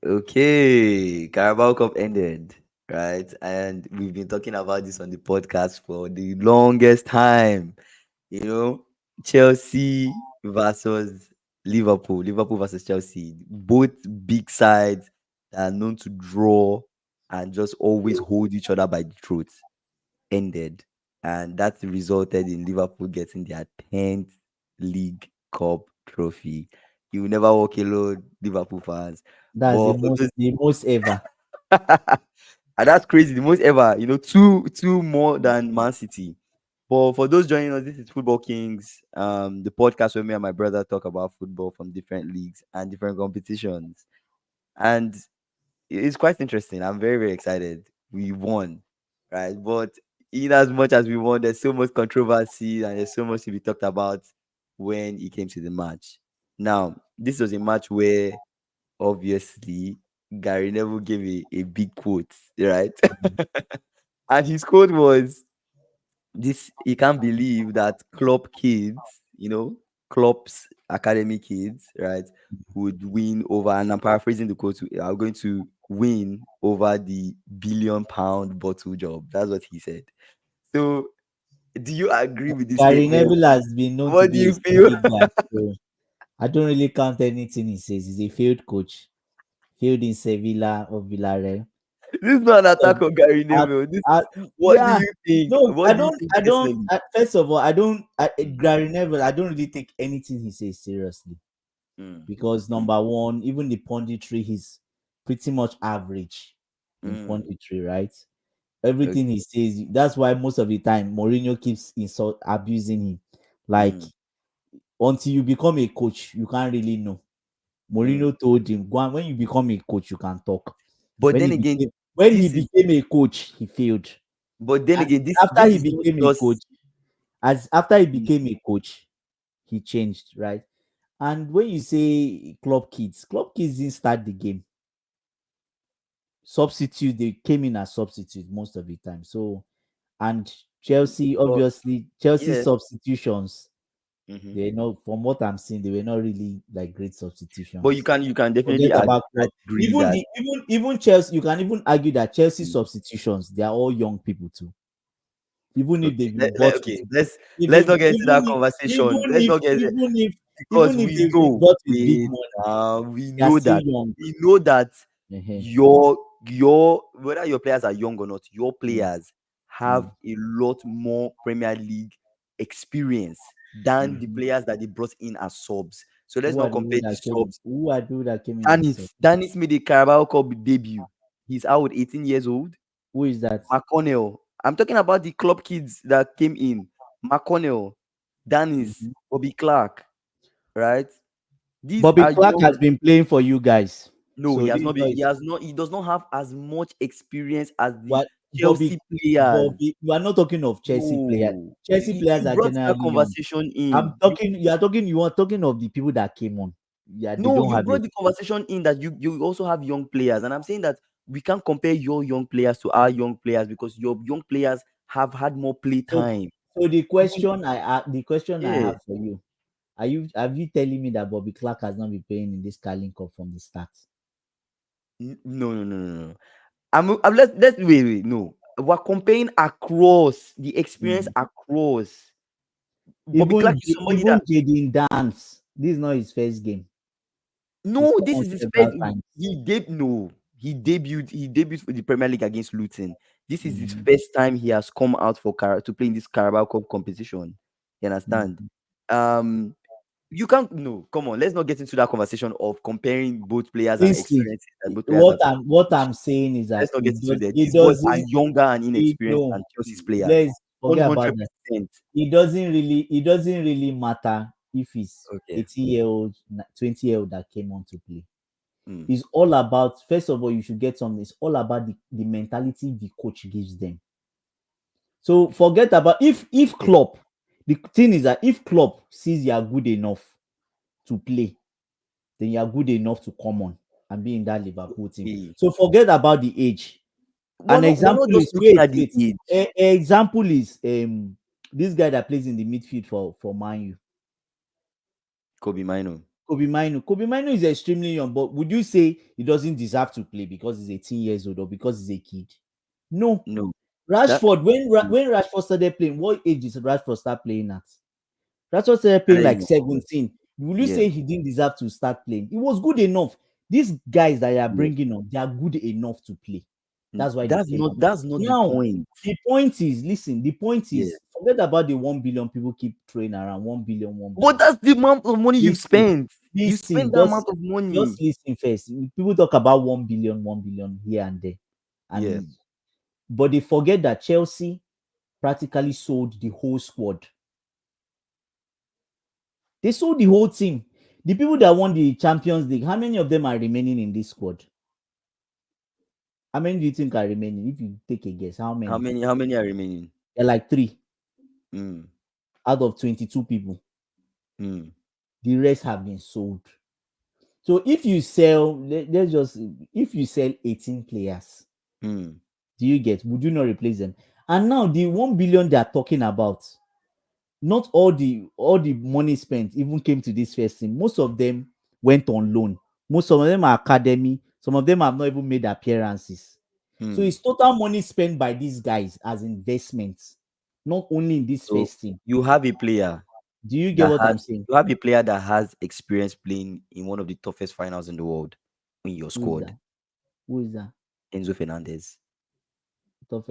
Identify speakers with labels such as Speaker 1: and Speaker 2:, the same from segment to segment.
Speaker 1: Okay, Carabao Cup ended, right? And we've been talking about this on the podcast for the longest time. You know, Chelsea versus Liverpool, Liverpool versus Chelsea. Both big sides that are known to draw and just always hold each other by the throat. Ended, and that resulted in Liverpool getting their 10th League Cup trophy. You will never walk alone, Liverpool fans.
Speaker 2: That's
Speaker 1: But for those
Speaker 2: the most ever.
Speaker 1: and that's crazy, the most ever, two more than Man City. But for those joining us, this is Football Kings, the podcast where me and my brother talk about football from different leagues and different competitions. And it's quite interesting. I'm very, very excited. We won, right? But in as much as we won, there's so much controversy and there's so much to be talked about when it came to the match. Now, this was a match where obviously Gary Neville gave a big quote, right?
Speaker 2: Mhm.
Speaker 1: And his quote was this: he can't believe that club kids, Klopp's academy kids, right, would win over, and I'm paraphrasing the quote, are going to win over the £1 billion bottle job. That's what he said. So, do you agree with this
Speaker 2: Gary
Speaker 1: statement?
Speaker 2: Neville has been known to
Speaker 1: What do
Speaker 2: be a
Speaker 1: you feel?
Speaker 2: stingy guy, so I don't really count anything he says. He's a failed coach, failed in Sevilla or Villarreal.
Speaker 1: This is not an
Speaker 2: So,
Speaker 1: attack on Gary
Speaker 2: I,
Speaker 1: Neville. This
Speaker 2: I,
Speaker 1: is what do
Speaker 2: yeah,
Speaker 1: you think?
Speaker 2: no,
Speaker 1: What do you think
Speaker 2: I don't.
Speaker 1: personally?
Speaker 2: First of all, I don't.
Speaker 1: Mm,
Speaker 2: Gary Neville, I don't really take anything he says seriously
Speaker 1: mm,
Speaker 2: because number one, even the punditry, he's pretty much average in
Speaker 1: mm,
Speaker 2: punditry, right?
Speaker 1: okay,
Speaker 2: Everything he says, that's why most of the time Mourinho keeps abusing him. Like
Speaker 1: mm,
Speaker 2: until you become a coach, you can't really know.
Speaker 1: mm.
Speaker 2: Mourinho told him, "Go on, when you become a coach, you can talk."
Speaker 1: But
Speaker 2: When
Speaker 1: then
Speaker 2: he
Speaker 1: again,
Speaker 2: became when he
Speaker 1: this is
Speaker 2: became a coach, he failed.
Speaker 1: but then
Speaker 2: And
Speaker 1: again, this
Speaker 2: after
Speaker 1: this
Speaker 2: he
Speaker 1: is not
Speaker 2: became a coach,
Speaker 1: just
Speaker 2: as after he
Speaker 1: mm,
Speaker 2: became a coach, he changed, right? And when you say club kids didn't start the game. Substitute, they came in as substitute most of the time. So, and Chelsea,
Speaker 1: but
Speaker 2: obviously, Chelsea
Speaker 1: yeah.
Speaker 2: substitutions,
Speaker 1: Hmm.
Speaker 2: they know from what I'm seeing, they were not really like great
Speaker 1: But you
Speaker 2: substitutions.
Speaker 1: can you can
Speaker 2: Forget
Speaker 1: definitely
Speaker 2: about club.
Speaker 1: agree
Speaker 2: Even
Speaker 1: that
Speaker 2: the even Chelsea, you can even argue that Chelsea
Speaker 1: mm,
Speaker 2: substitutions, they are all young people too. Even if
Speaker 1: okay,
Speaker 2: they've been bought with,
Speaker 1: okay, let's
Speaker 2: if they
Speaker 1: let's not get into
Speaker 2: even
Speaker 1: that
Speaker 2: if
Speaker 1: conversation.
Speaker 2: even
Speaker 1: Let's
Speaker 2: if
Speaker 1: not get
Speaker 2: even if
Speaker 1: because
Speaker 2: even if
Speaker 1: we
Speaker 2: they've been
Speaker 1: know
Speaker 2: bought with big
Speaker 1: we
Speaker 2: money,
Speaker 1: we
Speaker 2: they are
Speaker 1: know
Speaker 2: still
Speaker 1: that
Speaker 2: young. Uh-huh.
Speaker 1: your whether your players are young or not, your
Speaker 2: Mm,
Speaker 1: players have
Speaker 2: mm,
Speaker 1: a lot more Premier League experience than the
Speaker 2: mhm.
Speaker 1: players that they brought in as subs. So let's not compare the subs.
Speaker 2: Who are the people that came in as sub?
Speaker 1: Danis made a Carabao Cup debut. He's out 18 years old.
Speaker 2: Who is that?
Speaker 1: McConnell. I'm talking about the club kids that came in. McConnell, Danis,
Speaker 2: Mhm.
Speaker 1: Bobby Clark, right? These
Speaker 2: Bobby
Speaker 1: are
Speaker 2: Clark
Speaker 1: young.
Speaker 2: has been playing for you guys,
Speaker 1: No, he
Speaker 2: so
Speaker 1: has
Speaker 2: this is
Speaker 1: not been.
Speaker 2: not
Speaker 1: He
Speaker 2: his
Speaker 1: has not. He does not have as much experience as the
Speaker 2: what
Speaker 1: Chelsea players.
Speaker 2: Bobby. You are not talking of Chelsea players.
Speaker 1: No,
Speaker 2: Chelsea players
Speaker 1: you
Speaker 2: are
Speaker 1: brought that
Speaker 2: generally young.
Speaker 1: conversation
Speaker 2: I'm
Speaker 1: in.
Speaker 2: talking. You are talking. You are talking of the people that came on. Yeah, they
Speaker 1: No,
Speaker 2: don't
Speaker 1: you
Speaker 2: have
Speaker 1: brought
Speaker 2: it.
Speaker 1: the conversation in that you also have young players, and I'm saying that we can't compare your young players to our young players because your young players have had more play
Speaker 2: So,
Speaker 1: time.
Speaker 2: so
Speaker 1: Even
Speaker 2: the question I
Speaker 1: yeah,
Speaker 2: have for you, are you telling me that Bobby Clark has not been playing in this Carling Cup from the start?
Speaker 1: no, no, no, no, no. Let's wait. No, we're comparing across the experience
Speaker 2: Mm.
Speaker 1: across. Bobby Clark is somebody
Speaker 2: Even
Speaker 1: that
Speaker 2: Jaden Dance, this is not his first game. He's
Speaker 1: no,
Speaker 2: come
Speaker 1: this
Speaker 2: on
Speaker 1: is his first.
Speaker 2: several times.
Speaker 1: He debuted for the Premier League against Luton. This is his
Speaker 2: Mhm,
Speaker 1: first time he has come out to play in this Carabao Cup competition. You understand?
Speaker 2: mhm.
Speaker 1: Um, you can't no. Come on, let's not get into that conversation of comparing both players and
Speaker 2: Instead,
Speaker 1: experiences that both players have.
Speaker 2: what I'm saying is that
Speaker 1: Let's not get into that.
Speaker 2: it
Speaker 1: These boys are
Speaker 2: doesn't
Speaker 1: younger and
Speaker 2: it
Speaker 1: inexperienced
Speaker 2: no
Speaker 1: than Chelsea's players.
Speaker 2: let's
Speaker 1: One
Speaker 2: forget about
Speaker 1: hundred
Speaker 2: that.
Speaker 1: percent.
Speaker 2: It doesn't really matter if it's
Speaker 1: Okay.
Speaker 2: 18-year-old, 20-year-old that came on to play.
Speaker 1: Mm.
Speaker 2: It's all about, first of all, you should get something. It's all about the mentality the coach gives them. So forget about if
Speaker 1: Okay.
Speaker 2: Klopp, the thing is that if Klopp sees you are good enough to play, then you are good enough to come on and be in that Liverpool team.
Speaker 1: Okay.
Speaker 2: So forget about the age. An
Speaker 1: We're not
Speaker 2: example
Speaker 1: just
Speaker 2: is
Speaker 1: looking at the age.
Speaker 2: A example is this guy that plays in the midfield for Man U.
Speaker 1: Kobe Mino.
Speaker 2: Kobe Mino is extremely young, but would you say he doesn't deserve to play because he's 18 years old or because he's a kid? No.
Speaker 1: No, that
Speaker 2: Rashford, when Rashford started playing, what age did Rashford start playing at? Rashford started playing
Speaker 1: started
Speaker 2: like
Speaker 1: in
Speaker 2: 17. Will you
Speaker 1: yeah.
Speaker 2: say he didn't deserve to start playing? He was good enough. These guys that you are
Speaker 1: Yeah.
Speaker 2: bringing on, they are good enough to play. That's why they
Speaker 1: That's
Speaker 2: came
Speaker 1: not
Speaker 2: out.
Speaker 1: the
Speaker 2: Now,
Speaker 1: point.
Speaker 2: the point is, listen, the point
Speaker 1: Yeah.
Speaker 2: is, forget about the 1 billion people keep throwing around 1 billion, 1
Speaker 1: But
Speaker 2: billion.
Speaker 1: that's the amount of money you've
Speaker 2: Listen,
Speaker 1: spent. You
Speaker 2: listen,
Speaker 1: spend that amount of
Speaker 2: just
Speaker 1: money.
Speaker 2: listen first. People talk about 1 billion, 1 billion here and there.
Speaker 1: Yeah.
Speaker 2: And but they forget that Chelsea practically sold the whole squad. They sold the whole team. The people that won the Champions League, how many of them are remaining in this squad? How many do you think are remaining? If you take a guess, how many?
Speaker 1: How many are remaining?
Speaker 2: They're like three
Speaker 1: Mm,
Speaker 2: out of 22 people.
Speaker 1: mm,
Speaker 2: The rest have been sold. So if you sell, let's just if you sell 18 players,
Speaker 1: mm.
Speaker 2: do you get? Would you not replace them? And now the 1 billion they are talking about, not all the money spent even came to this first team. Most of them went on loan. Most of them are academy. Some of them have not even made appearances. So
Speaker 1: Hmm.
Speaker 2: it's total money spent by these guys as investments, not only in this
Speaker 1: So
Speaker 2: first team.
Speaker 1: you have a player
Speaker 2: Do you get
Speaker 1: that
Speaker 2: what
Speaker 1: has
Speaker 2: I'm saying?
Speaker 1: experience playing in one of the toughest finals in the world in your
Speaker 2: Who is
Speaker 1: squad,
Speaker 2: that? Who is that?
Speaker 1: Enzo Fernandez.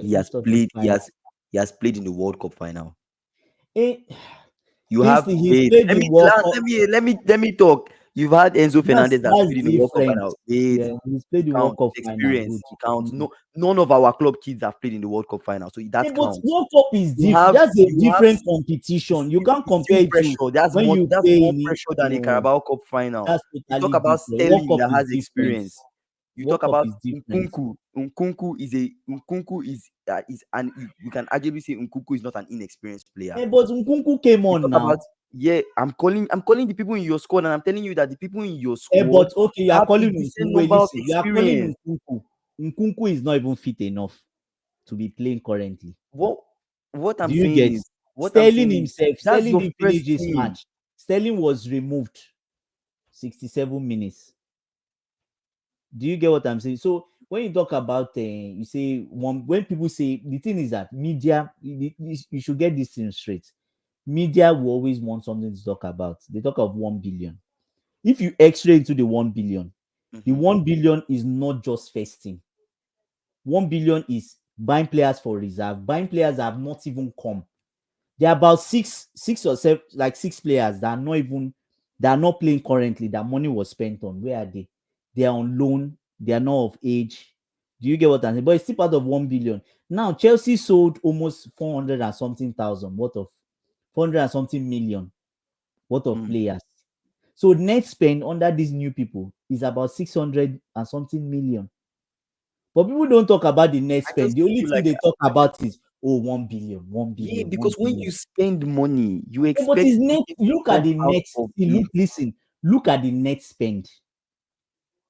Speaker 2: Which toughest final?
Speaker 1: He has played in the World Cup final.
Speaker 2: Eh,
Speaker 1: You have
Speaker 2: Kingsley, he's
Speaker 1: wait,
Speaker 2: played the World Cup.
Speaker 1: let me talk. You've had Enzo
Speaker 2: That's
Speaker 1: Fernandez that
Speaker 2: that's
Speaker 1: played in the World Cup
Speaker 2: different.
Speaker 1: final. Wait,
Speaker 2: Yeah, he's played
Speaker 1: it
Speaker 2: the World
Speaker 1: counts.
Speaker 2: Cup final.
Speaker 1: Experience,
Speaker 2: Good.
Speaker 1: it counts.
Speaker 2: Mm.
Speaker 1: No, none of our club kids have played in the World Cup final, so that
Speaker 2: But
Speaker 1: counts.
Speaker 2: World Cup is
Speaker 1: You
Speaker 2: different.
Speaker 1: have
Speaker 2: That's a
Speaker 1: you have
Speaker 2: different competition. You can't
Speaker 1: it's
Speaker 2: compare
Speaker 1: still
Speaker 2: it to
Speaker 1: pressure.
Speaker 2: when you
Speaker 1: That's
Speaker 2: play
Speaker 1: more
Speaker 2: in it.
Speaker 1: pressure than a
Speaker 2: No,
Speaker 1: Carabao Cup final.
Speaker 2: that's
Speaker 1: You talk
Speaker 2: totally
Speaker 1: about
Speaker 2: different. World
Speaker 1: Sterling
Speaker 2: Cup
Speaker 1: that
Speaker 2: is
Speaker 1: has
Speaker 2: different.
Speaker 1: experience. You
Speaker 2: World
Speaker 1: talk
Speaker 2: Cup
Speaker 1: about
Speaker 2: is different.
Speaker 1: Nkunku. Nkunku is and we can arguably say Nkunku is not an inexperienced player.
Speaker 2: But Nkunku came
Speaker 1: You
Speaker 2: on
Speaker 1: talk about
Speaker 2: now.
Speaker 1: I'm calling the people in your squad, and I'm telling you that the people in your
Speaker 2: But
Speaker 1: squad
Speaker 2: okay, you are
Speaker 1: have a
Speaker 2: calling
Speaker 1: decent
Speaker 2: Nkunku. Wait,
Speaker 1: number of
Speaker 2: listen, you are calling
Speaker 1: experience.
Speaker 2: Nkunku. Nkunku is not even fit enough to be playing currently.
Speaker 1: What what
Speaker 2: Do
Speaker 1: I'm
Speaker 2: you
Speaker 1: saying
Speaker 2: get?
Speaker 1: is what I'm
Speaker 2: Sterling
Speaker 1: saying is
Speaker 2: himself,
Speaker 1: that's
Speaker 2: Sterling
Speaker 1: your
Speaker 2: didn't finish
Speaker 1: first
Speaker 2: this
Speaker 1: team.
Speaker 2: match. Sterling was removed 67 minutes. Do you get what I'm saying? So when you talk about, you say one, when people say the thing is that media, you should get this thing straight. Media will always want something to talk about. They talk of 1 billion. If you X-ray into the 1 billion, the
Speaker 1: Mhm.
Speaker 2: 1 billion is not just first team. 1 billion is buying players for reserve, buying players that have not even come. There are about six or seven, like six players that are not playing currently. That money was spent on. Where are they? They are on loan. They are not of age. Do you get what I'm saying? But it's still part of 1 billion. Now Chelsea sold almost 400 and something thousand worth of 400 and something million worth of
Speaker 1: Mm.
Speaker 2: players. So net spend under these new people is about 600 and something million. But people don't talk about the net
Speaker 1: I
Speaker 2: spend.
Speaker 1: just
Speaker 2: The only
Speaker 1: feel
Speaker 2: thing
Speaker 1: like
Speaker 2: they talk about is, oh, 1 billion, 1
Speaker 1: yeah,
Speaker 2: billion, 1
Speaker 1: because when
Speaker 2: billion.
Speaker 1: you spend money, you
Speaker 2: But
Speaker 1: expect
Speaker 2: his net,
Speaker 1: something to
Speaker 2: look at
Speaker 1: come
Speaker 2: the
Speaker 1: out
Speaker 2: net.
Speaker 1: of
Speaker 2: See,
Speaker 1: it.
Speaker 2: look, listen, look at the net spend.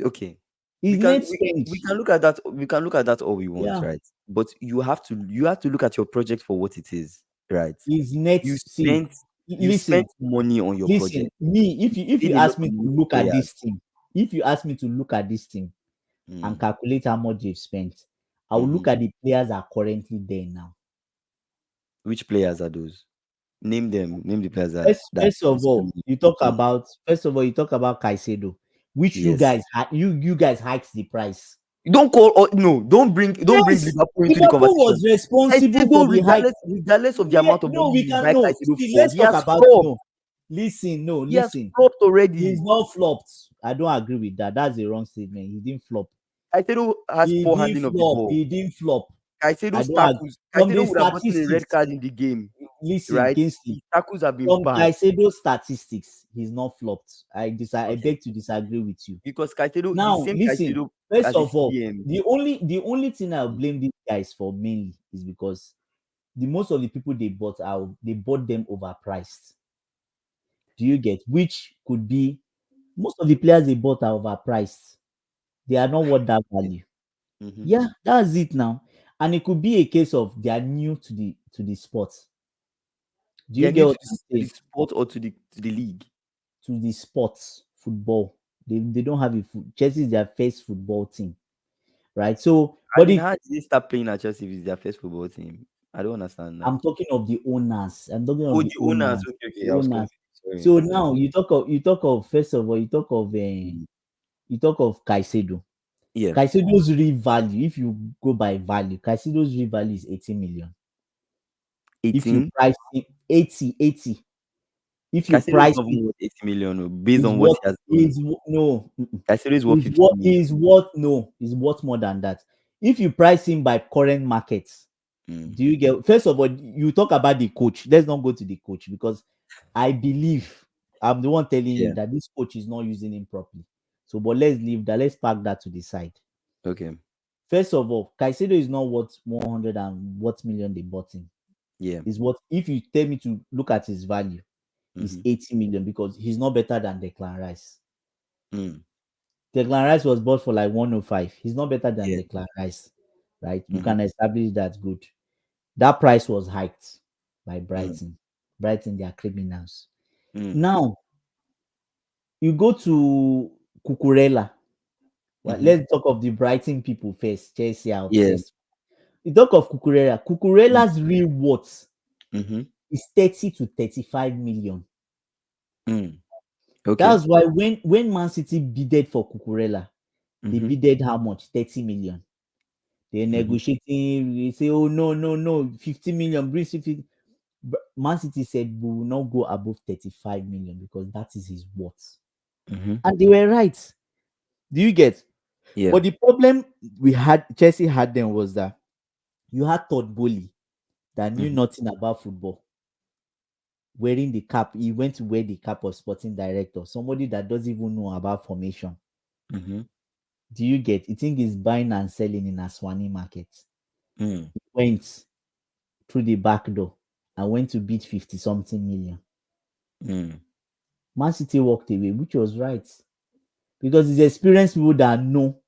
Speaker 1: Okay.
Speaker 2: His net spend.
Speaker 1: We can look at that. We can look at that all we want,
Speaker 2: Yeah.
Speaker 1: right? But you have to look at your project for what it is, right?
Speaker 2: His net.
Speaker 1: You
Speaker 2: See,
Speaker 1: spent you spent
Speaker 2: listen,
Speaker 1: money on your
Speaker 2: listen.
Speaker 1: project.
Speaker 2: Me,
Speaker 1: You
Speaker 2: if you
Speaker 1: paid a lot
Speaker 2: ask me
Speaker 1: of
Speaker 2: to
Speaker 1: money for
Speaker 2: look at
Speaker 1: players.
Speaker 2: this thing, if you ask me to look at this thing and
Speaker 1: Mm.
Speaker 2: calculate how much they've spent, I will look
Speaker 1: Hmm.
Speaker 2: at the players that are currently there now.
Speaker 1: Which players are those? Name them. Name the players
Speaker 2: First,
Speaker 1: that
Speaker 2: first
Speaker 1: you
Speaker 2: of
Speaker 1: spend
Speaker 2: all,
Speaker 1: money
Speaker 2: you
Speaker 1: on.
Speaker 2: talk
Speaker 1: Okay.
Speaker 2: about Caicedo, which you
Speaker 1: Yes.
Speaker 2: guys you guys hiked the price.
Speaker 1: You don't call or no, don't bring
Speaker 2: Yes,
Speaker 1: Liverpool into the
Speaker 2: Liverpool
Speaker 1: conversation.
Speaker 2: was responsible for
Speaker 1: Caicedo,
Speaker 2: the hike.
Speaker 1: regardless of the
Speaker 2: Yeah,
Speaker 1: amount of money
Speaker 2: no, we
Speaker 1: you
Speaker 2: can
Speaker 1: buy
Speaker 2: no.
Speaker 1: Caicedo
Speaker 2: See,
Speaker 1: for,
Speaker 2: let's
Speaker 1: he
Speaker 2: talk
Speaker 1: has
Speaker 2: about
Speaker 1: flopped.
Speaker 2: no. Listen, no,
Speaker 1: He has
Speaker 2: listen.
Speaker 1: flopped already.
Speaker 2: He's not flopped. I don't agree with that. That's a wrong statement. He didn't flop.
Speaker 1: Caicedo has
Speaker 2: He
Speaker 1: poor
Speaker 2: didn't
Speaker 1: handling of the
Speaker 2: flop.
Speaker 1: ball.
Speaker 2: He didn't flop. I
Speaker 1: Caicedo's
Speaker 2: don't agree.
Speaker 1: tackles.
Speaker 2: From
Speaker 1: Caicedo
Speaker 2: the
Speaker 1: would have gotten a red
Speaker 2: statistics,
Speaker 1: card in the game,
Speaker 2: listen,
Speaker 1: right?
Speaker 2: Kingsley.
Speaker 1: His tackles have been
Speaker 2: From
Speaker 1: bad
Speaker 2: Caicedo statistics, he's not flopped. I
Speaker 1: okay,
Speaker 2: beg to disagree with you.
Speaker 1: because Caicedo, the
Speaker 2: Now,
Speaker 1: same
Speaker 2: listen.
Speaker 1: Caicedo
Speaker 2: First
Speaker 1: as a
Speaker 2: of all,
Speaker 1: CDM.
Speaker 2: the only thing I'll
Speaker 1: Mm,
Speaker 2: blame these guys for mainly is because the most of the people they bought them overpriced. Do you get? Which could be most of the players they bought are overpriced. They are not worth that
Speaker 1: yeah.
Speaker 2: value.
Speaker 1: Mhm.
Speaker 2: Yeah, that's it now. And it could be a case of they are new to the sport. Do
Speaker 1: They
Speaker 2: you
Speaker 1: are
Speaker 2: get
Speaker 1: new
Speaker 2: what
Speaker 1: to
Speaker 2: I'm
Speaker 1: the
Speaker 2: saying?
Speaker 1: sport or to the league.
Speaker 2: To the sport. football. They don't have Chelsea is their first football team, right? So,
Speaker 1: As
Speaker 2: but
Speaker 1: in, how did they start playing at Chelsea if it's their first football team? I don't understand that.
Speaker 2: I'm talking of the owners. I'm talking of
Speaker 1: Oh,
Speaker 2: the
Speaker 1: the owners.
Speaker 2: owners.
Speaker 1: Okay, okay.
Speaker 2: The
Speaker 1: I was
Speaker 2: owners.
Speaker 1: confused. Sorry.
Speaker 2: So
Speaker 1: Sorry.
Speaker 2: now you talk of first of all
Speaker 1: Mm.
Speaker 2: you talk of Caicedo.
Speaker 1: Yeah.
Speaker 2: Caicedo's real value, if you go by value, Caicedo's real value is 80 million. If you
Speaker 1: 18.
Speaker 2: price him 80, if you
Speaker 1: Caicedo is
Speaker 2: price
Speaker 1: not
Speaker 2: it,
Speaker 1: even worth 80 million oh, based
Speaker 2: is
Speaker 1: on what
Speaker 2: what
Speaker 1: he has done.
Speaker 2: is no,
Speaker 1: Caicedo is worth 50 million.
Speaker 2: is what more than that. If you price him by current markets,
Speaker 1: Mm.
Speaker 2: do you get first of all, you talk about the coach. Let's not go to the coach because I believe I'm the one telling you
Speaker 1: Yeah.
Speaker 2: that this coach is not using him properly. So, but let's leave that, let's park that to the side.
Speaker 1: Okay.
Speaker 2: First of all, Caicedo is not worth 100 and what million they bought him.
Speaker 1: Yeah.
Speaker 2: Is what if you tell me to look at his value, is
Speaker 1: Mm-hmm.
Speaker 2: 80 million because he's not better than Declan Rice.
Speaker 1: Mm.
Speaker 2: Declan Rice was bought for like 105. He's not better than
Speaker 1: Yeah.
Speaker 2: Declan Rice, right? We
Speaker 1: Mm-hmm.
Speaker 2: can establish that good. That price was hiked by
Speaker 1: Mm.
Speaker 2: Brighton. Brighton, they are criminals.
Speaker 1: Mm.
Speaker 2: Now, you go to Cucurella. Well,
Speaker 1: Mm-hmm.
Speaker 2: let's talk of the Brighton people first. Chelsea are
Speaker 1: Yeah.
Speaker 2: obsessed. You talk of Cucurella.
Speaker 1: Mm.
Speaker 2: Cucurella's real worth
Speaker 1: Mm-hmm.
Speaker 2: is 30 to 35 million.
Speaker 1: Mm. Okay.
Speaker 2: That's why when Man City bidded for Cucurella, they
Speaker 1: Mm-hmm.
Speaker 2: bidded how much? 30 million. They're
Speaker 1: Mm-hmm.
Speaker 2: negotiating. They say, oh, no, no, no, 50 million. Bring 50. Man City said, we will not go above 35 million because that is his worth.
Speaker 1: Mm-hmm.
Speaker 2: And they were right. Do you get?
Speaker 1: Yeah.
Speaker 2: But the problem Chelsea had then was that you had Todd Bowley that knew
Speaker 1: Mm-hmm.
Speaker 2: nothing about football wearing the cap. He went to wear the cap of sporting director, somebody that doesn't even know about formation.
Speaker 1: Mm-hmm.
Speaker 2: Do you get? You think he's buying and selling in Aswani market?
Speaker 1: Mm.
Speaker 2: Went through the back door and went to bid 50 something million.
Speaker 1: Mm.
Speaker 2: Man City walked away, which was right because it's experienced people that know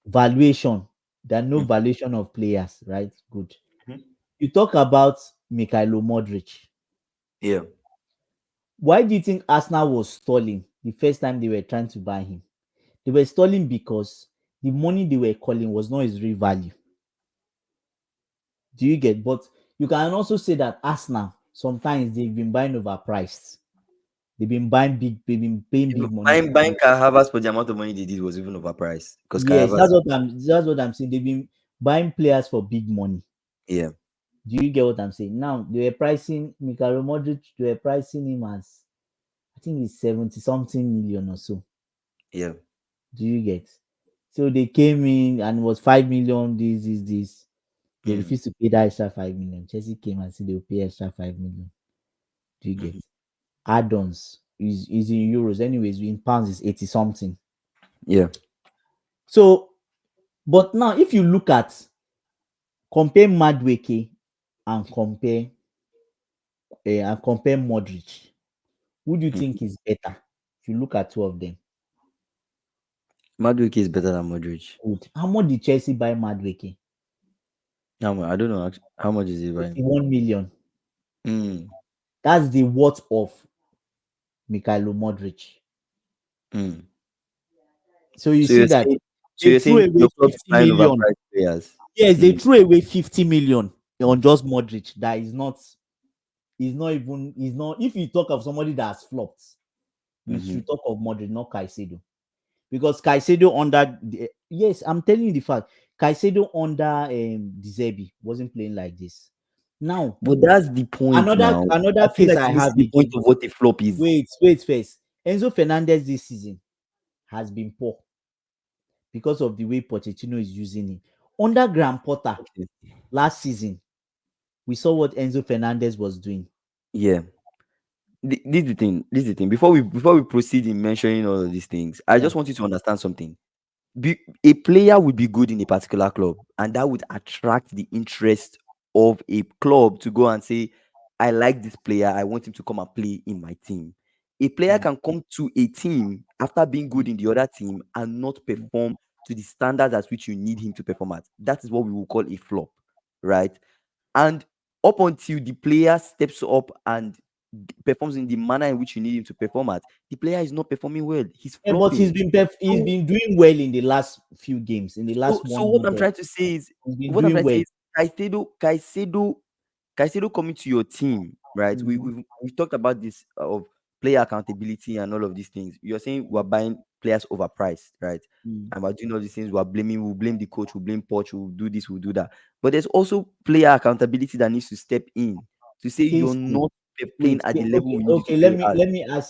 Speaker 2: valuation, that know
Speaker 1: Mm.
Speaker 2: valuation of players, right? Good.
Speaker 1: Mhm.
Speaker 2: You talk about Mikhailo Modric.
Speaker 1: Yeah.
Speaker 2: Why do you think Arsenal was stalling the first time they were trying to buy him? They were stalling because the money they were calling was not his real value. Do you get? But you can also say that Arsenal sometimes they've been buying overpriced. They've been paying
Speaker 1: Even
Speaker 2: big money
Speaker 1: buying
Speaker 2: for
Speaker 1: buying
Speaker 2: players.
Speaker 1: Kai Havertz for the amount of money they did was even overpriced because Kai
Speaker 2: Yes,
Speaker 1: Havertz.
Speaker 2: that's what I'm saying. They've been buying players for big money.
Speaker 1: Yeah.
Speaker 2: Do you get what I'm saying? Now they were pricing Mikhailo Modric, they were pricing him as I think it's 70 something million or so.
Speaker 1: Yeah.
Speaker 2: Do you get? So they came in and it was 5 million. This. They
Speaker 1: Mm.
Speaker 2: refused to pay that extra 5 million. Chelsea came and said they'll pay extra 5 million. Do you get?
Speaker 1: Mm-hmm.
Speaker 2: Add-ons is in euros. Anyways, in pounds is 80 something.
Speaker 1: Yeah.
Speaker 2: So, but now if you look at compare Madweke and compare Modric, who do you
Speaker 1: Mm.
Speaker 2: think is better? If you look at two of them,
Speaker 1: Madueke is better than Modric.
Speaker 2: good. How much did Chelsea buy Madweke?
Speaker 1: I don't know how much is it right?
Speaker 2: 81 million.
Speaker 1: Mm.
Speaker 2: That's the worth of Mikhailo Modric.
Speaker 1: Mm.
Speaker 2: So you
Speaker 1: So
Speaker 2: see
Speaker 1: you're
Speaker 2: that
Speaker 1: saying
Speaker 2: they threw
Speaker 1: your
Speaker 2: away
Speaker 1: club is
Speaker 2: 50
Speaker 1: buying
Speaker 2: million.
Speaker 1: overpriced players.
Speaker 2: Yes, they
Speaker 1: Mm.
Speaker 2: threw away 50 million on just Modric. That is not even, is not, if you talk of somebody that has flopped, we
Speaker 1: Mm-hmm.
Speaker 2: should talk of Modric, not Caicedo. Because Caicedo yes, I'm telling you the fact, Caicedo under De Zerbi wasn't playing like this. Now,
Speaker 1: But that's the point
Speaker 2: another
Speaker 1: now. I
Speaker 2: another
Speaker 1: feel
Speaker 2: case
Speaker 1: like
Speaker 2: I
Speaker 1: you're
Speaker 2: have
Speaker 1: missing the point
Speaker 2: again.
Speaker 1: of what a flop is.
Speaker 2: Wait first. Enzo Fernandez this season has been poor because of the way Pochettino is using him. Under Graham Potter
Speaker 1: Okay.
Speaker 2: last season, we saw what Enzo Fernandez was doing.
Speaker 1: Yeah. This is the thing. This is the thing. Before we proceed in mentioning all of these things, I
Speaker 2: Yeah.
Speaker 1: just want you to understand something. A player would be good in a particular club, and that would attract the interest of a club to go and say, I like this player, I want him to come and play in my team. A player
Speaker 2: Mm,
Speaker 1: can come to a team after being good in the other team and not
Speaker 2: mm,
Speaker 1: perform to the standards at which you need him to perform at. That is what we will call a flop, right? And up until the player steps up and performs in the manner in which you need him to perform at, the player is not performing well. He's
Speaker 2: Yeah, but
Speaker 1: flopping.
Speaker 2: he's
Speaker 1: So
Speaker 2: been doing well in the last few games. In the
Speaker 1: so
Speaker 2: last
Speaker 1: so
Speaker 2: 1
Speaker 1: what
Speaker 2: month,
Speaker 1: I'm trying to say is
Speaker 2: he's been
Speaker 1: what I'm
Speaker 2: doing
Speaker 1: trying to say
Speaker 2: well.
Speaker 1: is Caicedo coming to your team, right?
Speaker 2: Mhm.
Speaker 1: We've talked about this of player accountability and all of these things. You're saying we're buying players overpriced, right?
Speaker 2: Mm.
Speaker 1: And we're doing all these things. We'll blame the coach, we'll blame Poch, we'll do this, we'll do that. But there's also player accountability that needs to step in to say you're
Speaker 2: KC,
Speaker 1: not playing
Speaker 2: wait,
Speaker 1: at the level
Speaker 2: okay,
Speaker 1: we need you to
Speaker 2: okay.
Speaker 1: play at.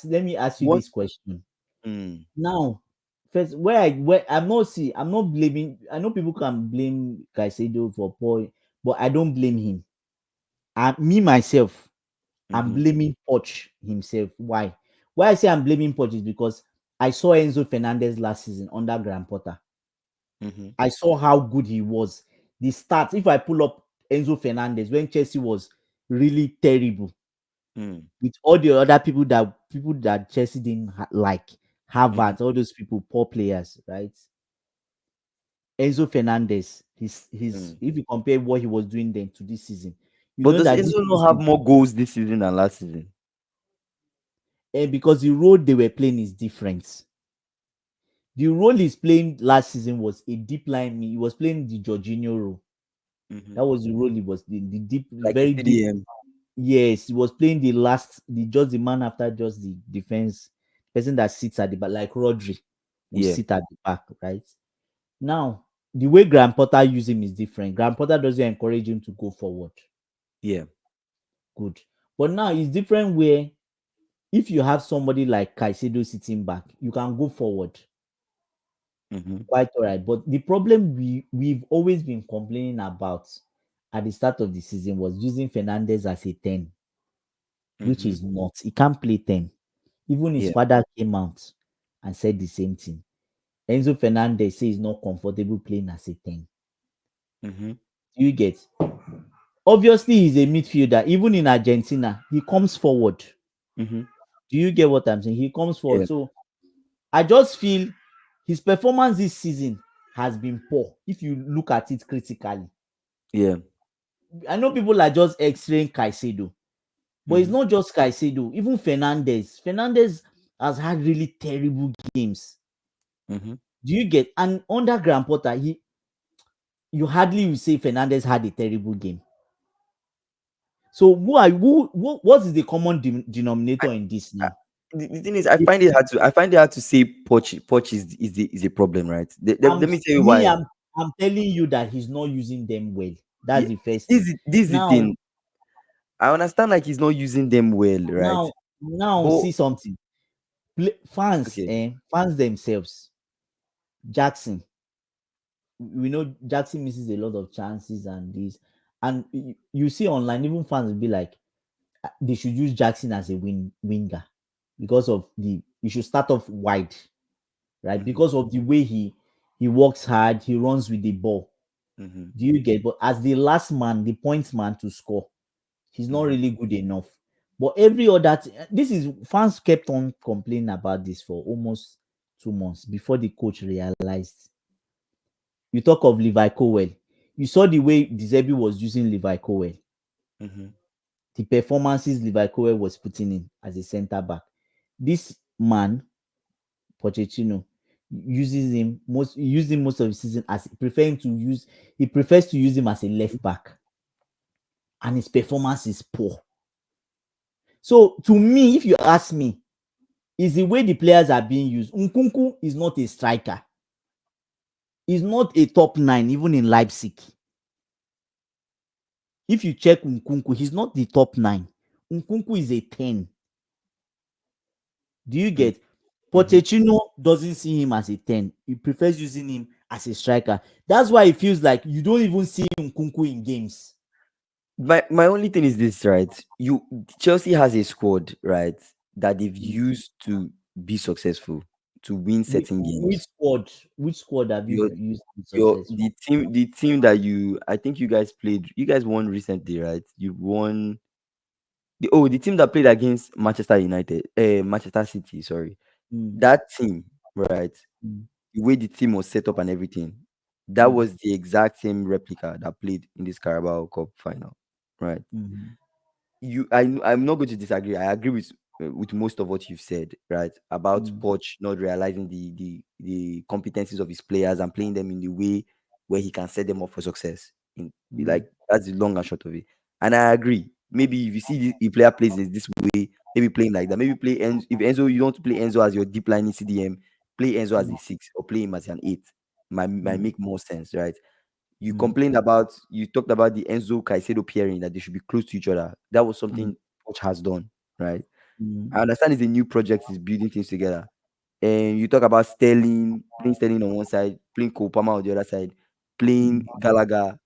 Speaker 2: Let me ask you
Speaker 1: One,
Speaker 2: this question.
Speaker 1: mm,
Speaker 2: Now, first, where I'm not blaming. I know people can blame Caicedo for poor, but I don't blame him. Me myself, I'm
Speaker 1: mm-hmm,
Speaker 2: blaming Poch himself. Why? Why I say I'm blaming Poch is because I saw Enzo Fernandez last season under Graham Potter.
Speaker 1: mm-hmm,
Speaker 2: I saw how good he was. The stats, if I pull up Enzo Fernandez when Chelsea was really terrible,
Speaker 1: mm,
Speaker 2: with all the other people that Chelsea didn't like,
Speaker 1: mm-hmm,
Speaker 2: Harvard, all those people, poor players, right? Enzo Fernandez, his
Speaker 1: mm.
Speaker 2: if you compare what he was doing then to this season, you
Speaker 1: But
Speaker 2: know
Speaker 1: does
Speaker 2: that this
Speaker 1: Enzo not have
Speaker 2: season,
Speaker 1: more goals this season than last season?
Speaker 2: because the role they were playing is different. The role he's playing last season was a deep line. He was playing the Jorginho role.
Speaker 1: Mm-hmm.
Speaker 2: That was the role he was the deep,
Speaker 1: Like a
Speaker 2: very deep.
Speaker 1: CDM.
Speaker 2: Yes, he was playing the man after just the defense, person that sits at the back, like Rodri, will
Speaker 1: Yeah,
Speaker 2: sit at the back, right? Now, the way Graham Potter use him is different. Graham Potter doesn't encourage him to go forward.
Speaker 1: yeah.
Speaker 2: Good. But now it's different where if you have somebody like Caicedo sitting back, you can go forward.
Speaker 1: Mm-hmm,
Speaker 2: Quite all right. But the problem we've always been complaining about at the start of the season was using Fernandez as a 10, which
Speaker 1: mm-hmm.
Speaker 2: is not. He can't play 10. Even his
Speaker 1: Yeah.
Speaker 2: father came out and said the same thing. Enzo Fernandez says he's not comfortable playing as a 10.
Speaker 1: Mm-hmm,
Speaker 2: Do you get? Obviously, he's a midfielder. Even in Argentina, he comes forward.
Speaker 1: mm-hmm.
Speaker 2: Do you get what I'm saying? He comes forward.
Speaker 1: Yeah,
Speaker 2: So I just feel his performance this season has been poor if you look at it critically.
Speaker 1: yeah.
Speaker 2: I know people are just x-raying Caicedo, but it's
Speaker 1: Mm-hmm,
Speaker 2: not just Caicedo. Even Fernandez. Fernandez has had really terrible games.
Speaker 1: mm-hmm.
Speaker 2: Do you get? And under Graham Potter, you hardly will say Fernandez had a terrible game. So what is the common denominator in this
Speaker 1: I,
Speaker 2: now?
Speaker 1: the thing is, I
Speaker 2: If
Speaker 1: find it hard to say Poch is a problem, right? Let
Speaker 2: I'm
Speaker 1: me tell you
Speaker 2: me,
Speaker 1: why.
Speaker 2: I'm telling you that he's not using them well.
Speaker 1: Yeah,
Speaker 2: That's the first thing.
Speaker 1: this is the
Speaker 2: Now,
Speaker 1: thing. I understand like he's not using them well, right?
Speaker 2: now, now,
Speaker 1: But
Speaker 2: see something. Fans,
Speaker 1: okay,
Speaker 2: fans themselves. Jackson, we know Jackson misses a lot of chances and this, and you see online, even fans will be like, they should use Jackson as a winger because of the you should start off wide, right?
Speaker 1: mm-hmm,
Speaker 2: Because of the way he works hard, he runs with the ball.
Speaker 1: mm-hmm,
Speaker 2: Do you get? But as the last man, the points man to score, he's not
Speaker 1: mm-hmm,
Speaker 2: really good enough. But every other this is fans kept on complaining about this for almost 2 months before the coach realized. You talk of Levi Cowell. You saw the way Dizebi was using Levi Cowell,
Speaker 1: mm-hmm,
Speaker 2: the performances Levi Cowell was putting in as a centre back. This man, Pochettino, used him most of the season as he prefers to use him as a left back, and his performance is poor. So to me, if you ask me, is the way the players are being used. Nkunku is not a striker. He's not a top nine, even in Leipzig. If you check Nkunku, he's not the top nine. Nkunku is a 10. Do you get?
Speaker 1: mm-hmm.
Speaker 2: Pochettino doesn't see him as a 10. He prefers using him as a striker. That's why it feels like you don't even see Nkunku in games.
Speaker 1: My only thing is this, right? You Chelsea has a squad, right, that they've
Speaker 2: Mm.
Speaker 1: used to be successful, to win
Speaker 2: Whi-
Speaker 1: certain
Speaker 2: Which
Speaker 1: games.
Speaker 2: squad? Which squad have you
Speaker 1: Your
Speaker 2: used to be
Speaker 1: your
Speaker 2: successful?
Speaker 1: the team that I think you guys won recently, right? You won the team that played against Manchester United, Manchester City, sorry.
Speaker 2: Mm,
Speaker 1: That team, right?
Speaker 2: mm,
Speaker 1: The way the team was set up and everything, that
Speaker 2: mm,
Speaker 1: was the exact same replica that played in this Carabao Cup final, right?
Speaker 2: mm,
Speaker 1: I'm not going to disagree. I agree with most of what you've said, right? About
Speaker 2: Mm,
Speaker 1: Poch not realizing the competencies of his players and playing them in the way where he can set them up for success. In
Speaker 2: mm,
Speaker 1: like that's the long and short of it. And I agree. Maybe if you see the player plays this way, maybe playing like that. Maybe play Enzo. If Enzo, you don't play Enzo as your deep line in CDM, play Enzo as
Speaker 2: mm,
Speaker 1: a six or play him as an eight. Might
Speaker 2: mm,
Speaker 1: make more sense, right?
Speaker 2: mm,
Speaker 1: You talked about the Enzo Caicedo pairing, that they should be close to each other. That was
Speaker 2: mm,
Speaker 1: something Coach has done, right?
Speaker 2: mm,
Speaker 1: I understand it's a new project, is building things together. And you talk about Sterling, playing Sterling on one side, playing Cole Palmer on the other side, playing
Speaker 2: mm,
Speaker 1: Gallagher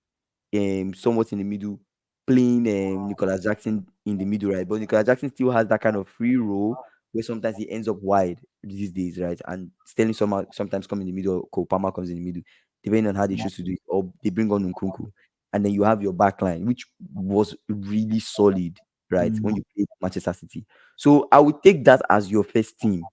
Speaker 1: somewhat in the middle, playing Nicolas Jackson in the middle, right? But Nicolas Jackson still has that kind of free role where sometimes he ends up wide these days, right? And Sterling sometimes come in the middle, Cole Palmer comes in the middle, depending on how they choose to do it, or they bring on Nkunku. And then you have your back line, which was really solid, right? When
Speaker 2: mm,
Speaker 1: you played Manchester City. So I would take that as your first team,